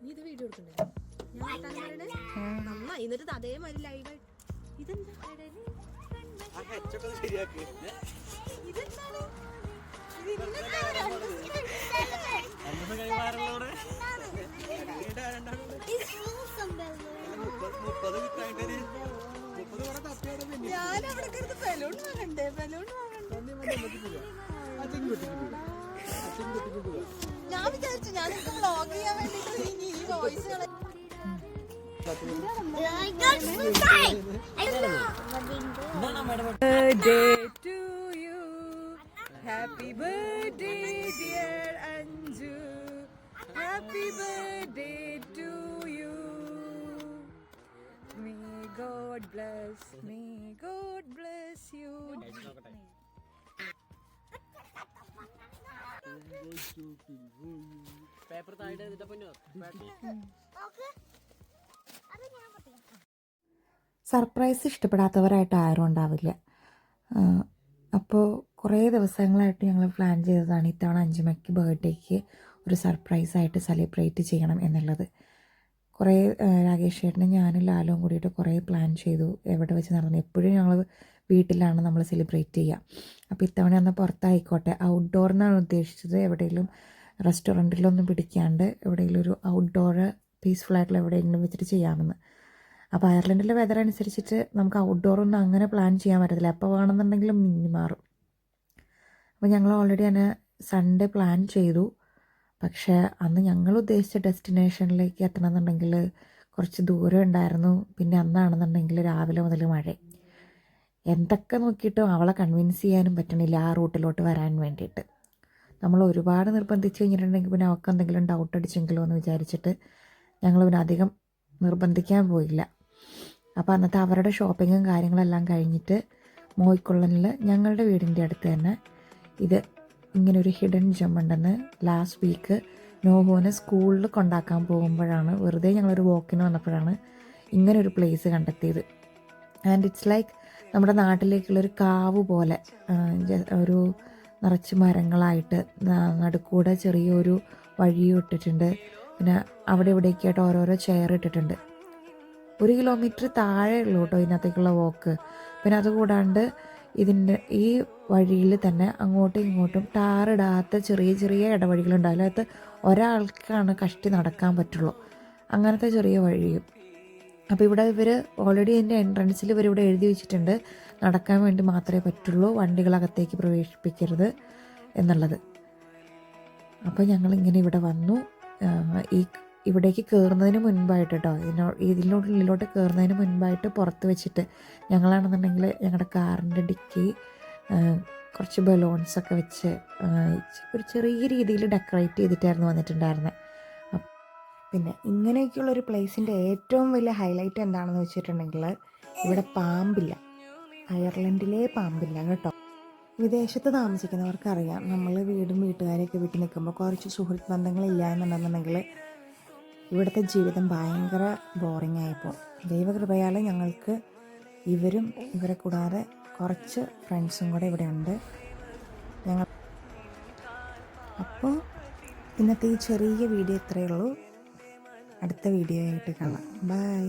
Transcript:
നീ ഇത് വീഡിയോ എടുക്കണ്ടേ? നന്നായി. എന്നിട്ട് അതേമാതിരി ലൈവായി ഇതെന്താ ഞാനവിടെ ബലൂൺ വാങ്ങണ്ടേ? ബലൂൺ ഞാൻ വിചാരിച്ചു ഞാൻ വ്ലോഗ് ചെയ്യാൻ വേണ്ടിട്ട് ഈ voice birthday to you, happy birthday dear Anju, happy birthday to you, may God bless you. Paper താഴെ പൊന്നോ. സർപ്രൈസ് ഇഷ്ടപ്പെടാത്തവരായിട്ട് ആരും ഉണ്ടാവില്ല. അപ്പോൾ കുറേ ദിവസങ്ങളായിട്ട് ഞങ്ങൾ പ്ലാൻ ചെയ്തതാണ് ഇത്തവണ അഞ്ജുമയ്ക്ക് ബർത്ത്ഡേക്ക് ഒരു സർപ്രൈസായിട്ട് സെലിബ്രേറ്റ് ചെയ്യണം എന്നുള്ളത്. കുറേ രാകേഷ് ചേട്ടനും ഞാനും ലാലും കൂടിയിട്ട് കുറേ പ്ലാൻ ചെയ്തു. എവിടെ വെച്ച് നടന്നു. എപ്പോഴും ഞങ്ങൾ വീട്ടിലാണ് നമ്മൾ സെലിബ്രേറ്റ് ചെയ്യുക. അപ്പോൾ ഇത്തവണ ഒന്ന് പുറത്തായിക്കോട്ടെ, ഔട്ട്ഡോർ എന്നാണ് ഉദ്ദേശിച്ചത്. എവിടെയെങ്കിലും റെസ്റ്റോറൻറ്റിലൊന്നും പിടിക്കാണ്ട് എവിടെയെങ്കിലും ഒരു ഔട്ട്ഡോർ പീസ്ഫുള്ളായിട്ടുള്ള എവിടെയെങ്കിലും വെച്ചിട്ട് ചെയ്യാമെന്ന്. അപ്പോൾ അയർലൻഡിലെ വെതർ അനുസരിച്ചിട്ട് നമുക്ക് ഔട്ട്ഡോറൊന്നും അങ്ങനെ പ്ലാൻ ചെയ്യാൻ പറ്റത്തില്ല. എപ്പോൾ വേണമെന്നുണ്ടെങ്കിലും മിന്നി മാറും. അപ്പോൾ ഞങ്ങൾ ഓൾറെഡി തന്നെ സൺഡേ പ്ലാൻ ചെയ്തു. പക്ഷേ അന്ന് ഞങ്ങൾ ഉദ്ദേശിച്ച ഡെസ്റ്റിനേഷനിലേക്ക് എത്തണമെന്നുണ്ടെങ്കിൽ കുറച്ച് ദൂരം ഉണ്ടായിരുന്നു. പിന്നെ അന്നാണെന്നുണ്ടെങ്കിൽ രാവിലെ മുതൽ മഴ. എന്തൊക്കെ നോക്കിയിട്ടും അവളെ കൺവിൻസ് ചെയ്യാനും പറ്റണില്ല ആ റൂട്ടിലോട്ട് വരാൻ വേണ്ടിയിട്ട്. നമ്മൾ ഒരുപാട് നിർബന്ധിച്ച് കഴിഞ്ഞിട്ടുണ്ടെങ്കിൽ പിന്നെ അവൾക്ക് എന്തെങ്കിലും ഡൗട്ട് അടിച്ചെങ്കിലോ എന്ന് വിചാരിച്ചിട്ട് ഞങ്ങൾ പിന്നെ അധികം നിർബന്ധിക്കാൻ പോയില്ല. അപ്പോൾ അന്നത്തെ അവരുടെ ഷോപ്പിങ്ങും കാര്യങ്ങളെല്ലാം കഴിഞ്ഞിട്ട് മോയ്ക്കുള്ളനിൽ ഞങ്ങളുടെ വീടിൻ്റെ അടുത്ത് തന്നെ ഇത് ഇങ്ങനൊരു ഹിഡൻ ജം ഉണ്ടെന്ന് ലാസ്റ്റ് വീക്ക് നോഹുവിനെ സ്കൂളിൽ കൊണ്ടാക്കാൻ പോകുമ്പോഴാണ്, വെറുതെ ഞങ്ങളൊരു വോക്കിന് വന്നപ്പോഴാണ് ഇങ്ങനൊരു പ്ലേസ് കണ്ടെത്തിയത്. ആൻഡ് ഇറ്റ്സ് ലൈക്ക് നമ്മുടെ നാട്ടിലേക്കുള്ളൊരു കാവ് പോലെ, ഒരു നിറച്ച് മരങ്ങളായിട്ട് നടുക്കൂടെ ചെറിയൊരു വഴിയും ഇട്ടിട്ടുണ്ട്. പിന്നെ അവിടെ ഇവിടേക്കായിട്ട് ഓരോരോ ചെയർ ഇട്ടിട്ടുണ്ട്. 1 കിലോമീറ്റർ താഴെ ഉള്ളൂ കേട്ടോ ഇതിനകത്തേക്കുള്ള വോക്ക്. പിന്നെ അതുകൂടാണ്ട് ഇതിൻ്റെ ഈ വഴിയിൽ തന്നെ അങ്ങോട്ടും ഇങ്ങോട്ടും ടാറിടാത്ത ചെറിയ ചെറിയ ഇടവഴികളുണ്ട്. അതിനകത്ത് ഒരാൾക്കാണ് കഷ്ടി നടക്കാൻ പറ്റുള്ളൂ, അങ്ങനത്തെ ചെറിയ വഴിയും. അപ്പോൾ ഇവിടെ ഇവർ ഓൾറെഡി ഇതിൻ്റെ എൻട്രൻസിൽ ഇവരിവിടെ എഴുതി വെച്ചിട്ടുണ്ട്, നടക്കാൻ വേണ്ടി മാത്രമേ പറ്റുള്ളൂ, വണ്ടികളകത്തേക്ക് പ്രവേശിപ്പിക്കരുത് എന്നുള്ളത്. അപ്പോൾ ഞങ്ങളിങ്ങനെ ഇവിടെ വന്നു. ഇവിടേക്ക് കയറുന്നതിന് മുൻപായിട്ട് കേട്ടോ, ഇതിനുള്ളിലോട്ട് കയറുന്നതിന് മുൻപായിട്ട് പുറത്ത് വെച്ചിട്ട് ഞങ്ങളാണെന്നുണ്ടെങ്കിൽ ഞങ്ങളുടെ കാറിൻ്റെ ഡിക്കി കുറച്ച് ബലൂൺസൊക്കെ വെച്ച് ഒരു ചെറിയ രീതിയിൽ ഡെക്കറേറ്റ് ചെയ്തിട്ടായിരുന്നു വന്നിട്ടുണ്ടായിരുന്നത്. പിന്നെ ഇങ്ങനെയൊക്കെയുള്ളൊരു പ്ലേസിൻ്റെ ഏറ്റവും വലിയ ഹൈലൈറ്റ് എന്താണെന്ന് വെച്ചിട്ടുണ്ടെങ്കിൽ ഇവിടെ പാമ്പില്ല. അയർലൻഡിലെ പാമ്പില്ല കേട്ടോ. വിദേശത്ത് താമസിക്കുന്നവർക്കറിയാം, നമ്മൾ വീടും വീട്ടുകാരെയൊക്കെ വീട്ടിൽ നിൽക്കുമ്പോൾ കുറച്ച് സുഹൃത്ത് ബന്ധങ്ങളില്ല എന്നുണ്ടെന്നുണ്ടെങ്കിൽ ഇവിടുത്തെ ജീവിതം ഭയങ്കര ബോറിംഗ് ആയിപ്പോൾ. ദൈവകൃപയാൽ ഞങ്ങൾക്ക് ഇവരും ഇവരെ കൂടാതെ കുറച്ച് ഫ്രണ്ട്സും കൂടെ ഇവിടെ ഉണ്ട്. അപ്പോൾ ഇന്നത്തെ ഈ ചെറിയ വീഡിയോ ഇത്രയേ ഉള്ളൂ. അടുത്ത വീഡിയോ ആയിട്ട് കാണാം. ബൈ.